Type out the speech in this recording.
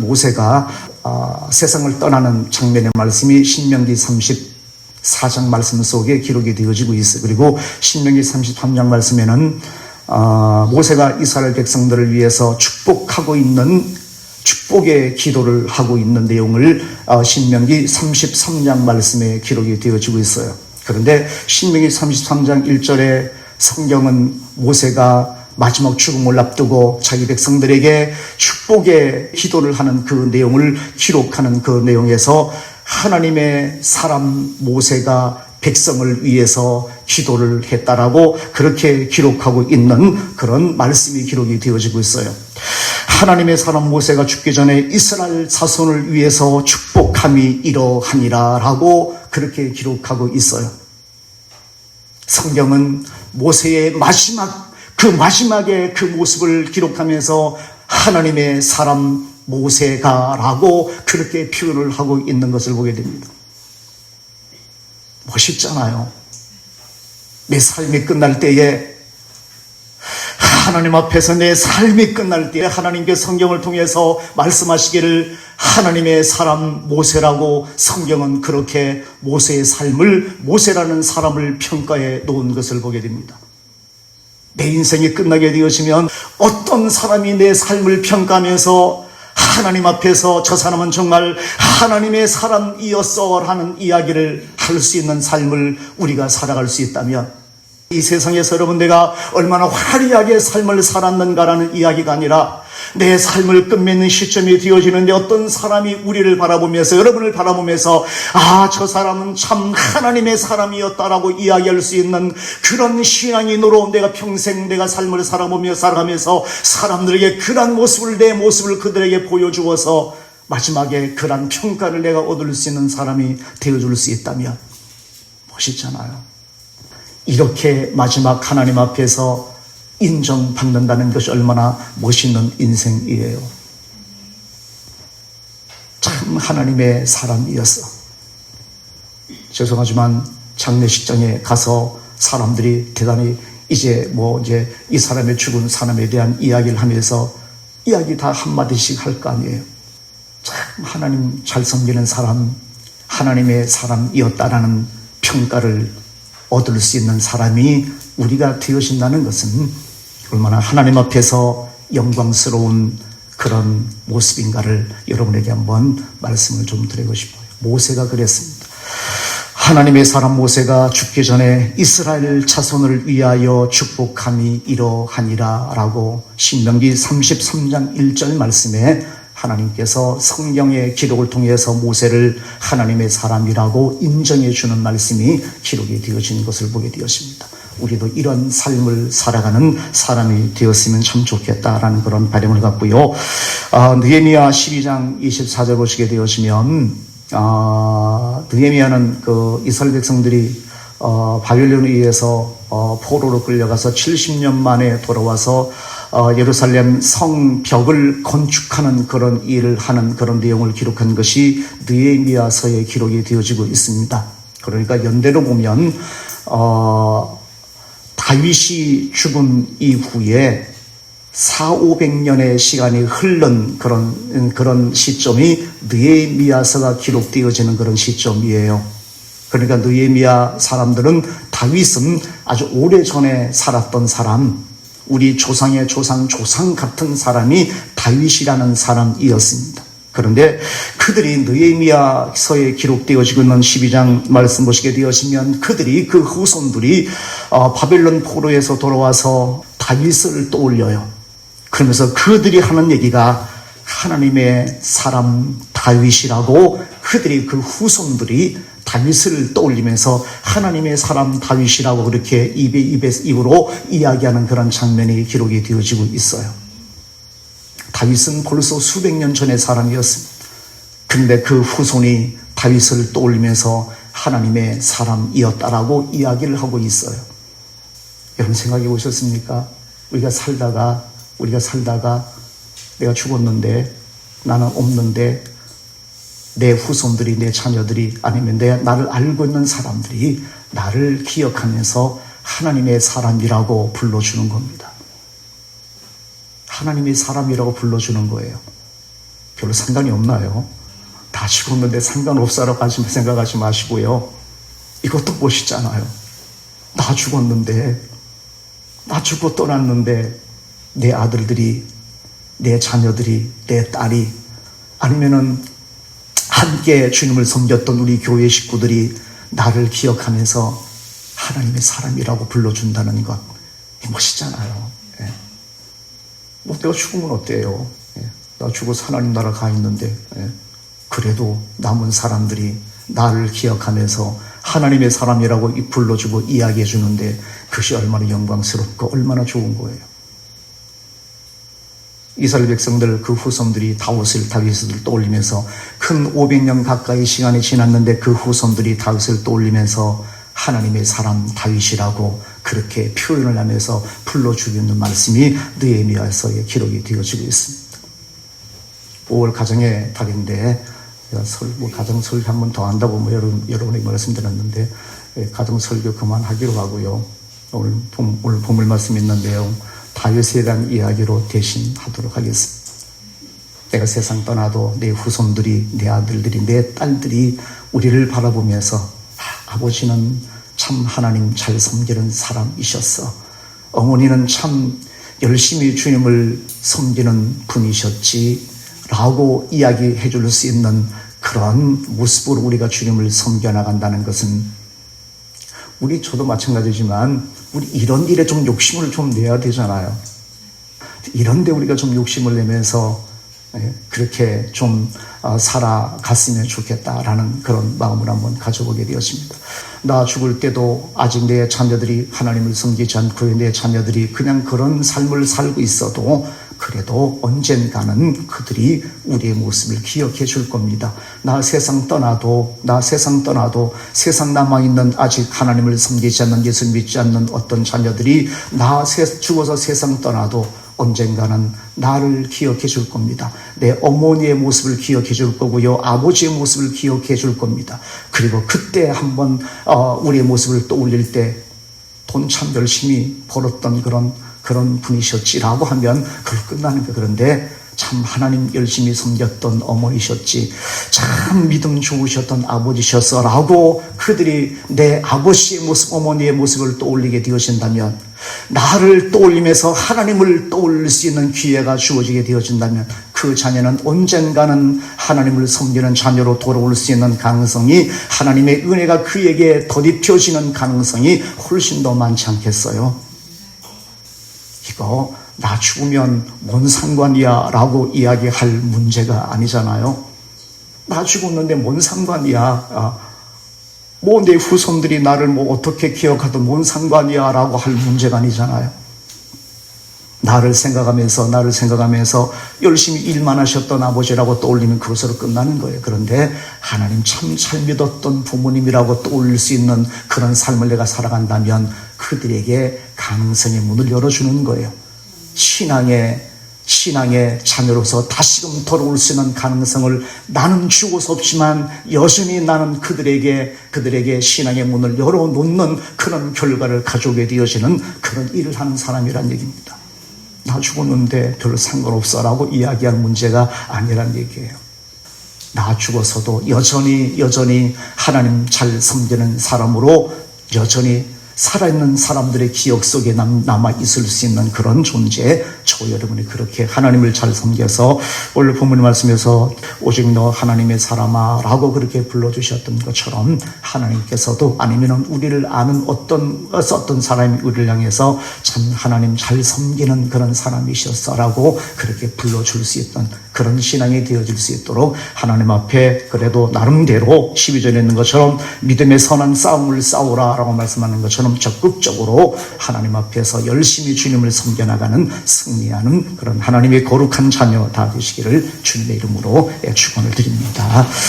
모세가 세상을 떠나는 장면의 말씀이 신명기 34장 말씀 속에 기록이 되어지고 있어요. 그리고 신명기 33장 말씀에는 모세가 이스라엘 백성들을 위해서 축복하고 있는 축복의 기도를 하고 있는 내용을 신명기 33장 말씀에 기록이 되어지고 있어요. 그런데 신명기 33장 1절에 성경은 모세가 마지막 죽음을 앞두고 자기 백성들에게 축복의 기도를 하는 그 내용을 기록하는 그 내용에서 하나님의 사람 모세가 백성을 위해서 기도를 했다라고 그렇게 기록하고 있는 그런 말씀이 기록이 되어지고 있어요. 하나님의 사람 모세가 죽기 전에 이스라엘 자손을 위해서 축복함이 이러하니라 라고 그렇게 기록하고 있어요. 성경은 모세의 마지막의 그 모습을 기록하면서 하나님의 사람 모세가 라고 그렇게 표현을 하고 있는 것을 보게 됩니다. 멋있잖아요. 내 삶이 끝날 때에 하나님 앞에서 내 삶이 끝날 때에 하나님께 성경을 통해서 말씀하시기를 하나님의 사람 모세라고 성경은 그렇게 모세의 삶을 모세라는 사람을 평가해 놓은 것을 보게 됩니다. 내 인생이 끝나게 되어지면 어떤 사람이 내 삶을 평가하면서 하나님 앞에서 저 사람은 정말 하나님의 사람이었어 하는 이야기를 할 수 있는 삶을 우리가 살아갈 수 있다면 이 세상에서 여러분 내가 얼마나 화려하게 삶을 살았는가라는 이야기가 아니라 내 삶을 끝맺는 시점이 되어지는데 어떤 사람이 우리를 바라보면서 여러분을 바라보면서 저 사람은 참 하나님의 사람이었다라고 이야기할 수 있는 그런 신앙인으로 내가 평생 내가 삶을 살아가면서 사람들에게 그런 모습을 내 모습을 그들에게 보여주어서 마지막에 그런 평가를 내가 얻을 수 있는 사람이 되어줄 수 있다면 멋있잖아요. 이렇게 마지막 하나님 앞에서 인정받는다는 것이 얼마나 멋있는 인생이에요. 참 하나님의 사람이었어. 죄송하지만 장례식장에 가서 사람들이 대단히 이제 이 사람의 죽은 사람에 대한 이야기를 하면서 이야기 다 한마디씩 할 거 아니에요. 참 하나님 잘 섬기는 사람, 하나님의 사람이었다라는 평가를 얻을 수 있는 사람이 우리가 되어진다는 것은 얼마나 하나님 앞에서 영광스러운 그런 모습인가를 여러분에게 한번 말씀을 좀 드리고 싶어요. 모세가 그랬습니다. 하나님의 사람 모세가 죽기 전에 이스라엘 자손을 위하여 축복함이 이러하니라 라고 신명기 33장 1절 말씀에 하나님께서 성경의 기록을 통해서 모세를 하나님의 사람이라고 인정해 주는 말씀이 기록이 되어진 것을 보게 되었습니다. 우리도 이런 삶을 살아가는 사람이 되었으면 참 좋겠다라는 그런 바람을 갖고요. 느헤미야 12장 24절 보시게 되어지면 느헤미야는 그 이스라엘 백성들이 바벨론에 의해서 포로로 끌려가서 70년 만에 돌아와서 예루살렘 성벽을 건축하는 그런 일을 하는 그런 내용을 기록한 것이 느헤미야서에 기록이 되어지고 있습니다. 그러니까 연대로 보면 다윗이 죽은 이후에 400~500년의 시간이 흐른 그런 시점이 느헤미야서가 기록되어지는 그런 시점이에요. 그러니까 느헤미야 사람들은 다윗은 아주 오래전에 살았던 사람, 우리 조상의 조상 같은 사람이 다윗이라는 사람이었습니다. 그런데 그들이 느헤미야서에 기록되어지고 있는 12장 말씀 보시게 되어지면 그들이 그 후손들이 바벨론 포로에서 돌아와서 다윗을 떠올려요. 그러면서 그들이 하는 얘기가 하나님의 사람 다윗이라고 그들이 그 후손들이 다윗을 떠올리면서 하나님의 사람 다윗이라고 그렇게 입으로 이야기하는 그런 장면이 기록이 되어지고 있어요. 다윗은 벌써 수백 년 전의 사람이었습니다. 근데 그 후손이 다윗을 떠올리면서 하나님의 사람이었다라고 이야기를 하고 있어요. 여러분 생각해 보셨습니까? 우리가 살다가 내가 죽었는데 나는 없는데 내 후손들이, 내 자녀들이, 아니면 나를 알고 있는 사람들이 나를 기억하면서 하나님의 사람이라고 불러주는 겁니다. 하나님의 사람이라고 불러주는 거예요. 별로 상관이 없나요? 다 죽었는데 상관없어라고 생각하지 마시고요. 이것도 멋있잖아요. 나 죽었는데, 나 죽고 떠났는데 내 아들들이, 내 자녀들이, 내 딸이, 아니면은 함께 주님을 섬겼던 우리 교회 식구들이 나를 기억하면서 하나님의 사람이라고 불러준다는 것, 멋있잖아요. 예. 뭐 내가 죽으면 어때요? 예. 나 죽어서 하나님 나라 가 있는데, 예. 그래도 남은 사람들이 나를 기억하면서 하나님의 사람이라고 불러주고 이야기해 주는데 그것이 얼마나 영광스럽고 얼마나 좋은 거예요. 이스라엘 백성들, 그 후손들이 다윗을 떠올리면서 큰 500년 가까이 시간이 지났는데 그 후손들이 다윗을 떠올리면서 하나님의 사람 다윗이라고 그렇게 표현을 하면서 불러주고 있는 말씀이 느헤미야서에 기록이 되어지고 있습니다. 5월 가정의 달인데 가정 설교 한 번 더 한다고 여러분에게 말씀드렸는데 가정 설교 그만하기로 하고요. 오늘 본문 말씀 있는 내용 다윗에 대한 이야기로 대신 하도록 하겠습니다. 내가 세상 떠나도 내 후손들이, 내 아들들이, 내 딸들이 우리를 바라보면서 아버지는 참 하나님 잘 섬기는 사람이셨어. 어머니는 참 열심히 주님을 섬기는 분이셨지 라고 이야기해 줄 수 있는 그런 모습으로 우리가 주님을 섬겨나간다는 것은 저도 마찬가지지만 우리 이런 일에 좀 욕심을 좀 내야 되잖아요. 이런 데 우리가 좀 욕심을 내면서 그렇게 좀 살아갔으면 좋겠다라는 그런 마음을 한번 가져보게 되었습니다. 나 죽을 때도 아직 내 자녀들이 하나님을 섬기지 않고 내 자녀들이 그냥 그런 삶을 살고 있어도 그래도 언젠가는 그들이 우리의 모습을 기억해 줄 겁니다. 나 세상 떠나도 세상 남아있는 아직 하나님을 섬기지 않는, 예수 믿지 않는 어떤 자녀들이 나 죽어서 세상 떠나도 언젠가는 나를 기억해 줄 겁니다. 내 어머니의 모습을 기억해 줄 거고요. 아버지의 모습을 기억해 줄 겁니다. 그리고 그때 한번 우리의 모습을 떠올릴 때 돈 참 열심히 벌었던 그런 분이셨지라고 하면 그걸 끝나는 거예요. 그런데 참 하나님 열심히 섬겼던 어머니셨지, 참 믿음 좋으셨던 아버지셨어라고 그들이 내 아버지의 모습, 어머니의 모습을 떠올리게 되어진다면, 나를 떠올리면서 하나님을 떠올릴 수 있는 기회가 주어지게 되어진다면 그 자녀는 언젠가는 하나님을 섬기는 자녀로 돌아올 수 있는 가능성이, 하나님의 은혜가 그에게 덧입혀지는 가능성이 훨씬 더 많지 않겠어요? 이거 나 죽으면 뭔 상관이야 라고 이야기할 문제가 아니잖아요. 나 죽었는데 뭔 상관이야, 뭐 내 후손들이 나를 뭐 어떻게 기억하든 뭔 상관이야 라고 할 문제가 아니잖아요. 나를 생각하면서 열심히 일만 하셨던 아버지라고 떠올리면 그것으로 끝나는 거예요. 그런데 하나님 참 잘 믿었던 부모님이라고 떠올릴 수 있는 그런 삶을 내가 살아간다면 그들에게 가능성의 문을 열어주는 거예요. 신앙의 자녀로서 다시금 돌아올 수 있는 가능성을, 나는 죽어서 없지만 여전히 나는 그들에게 신앙의 문을 열어놓는 그런 결과를 가져오게 되어지는 그런 일을 하는 사람이란 얘기입니다. 나 죽었는데 별로 상관없어라고 이야기할 문제가 아니란 얘기예요. 나 죽어서도 여전히 하나님 잘 섬기는 사람으로 여전히 살아있는 사람들의 기억 속에 남아있을 수 있는 그런 존재, 저 여러분이 그렇게 하나님을 잘 섬겨서 오늘 본문 말씀에서 오직 너 하나님의 사람아 라고 그렇게 불러주셨던 것처럼 하나님께서도, 아니면 우리를 아는 어떤 사람이 우리를 향해서 참 하나님 잘 섬기는 그런 사람이셨어 라고 그렇게 불러줄 수 있던 그런 신앙이 되어질 수 있도록 하나님 앞에 그래도 나름대로 12절에 있는 것처럼 믿음의 선한 싸움을 싸우라 라고 말씀하는 것처럼 적극적으로 하나님 앞에서 열심히 주님을 섬겨나가는, 승리하는 그런 하나님의 거룩한 자녀 다 되시기를 주님의 이름으로 축원을 드립니다.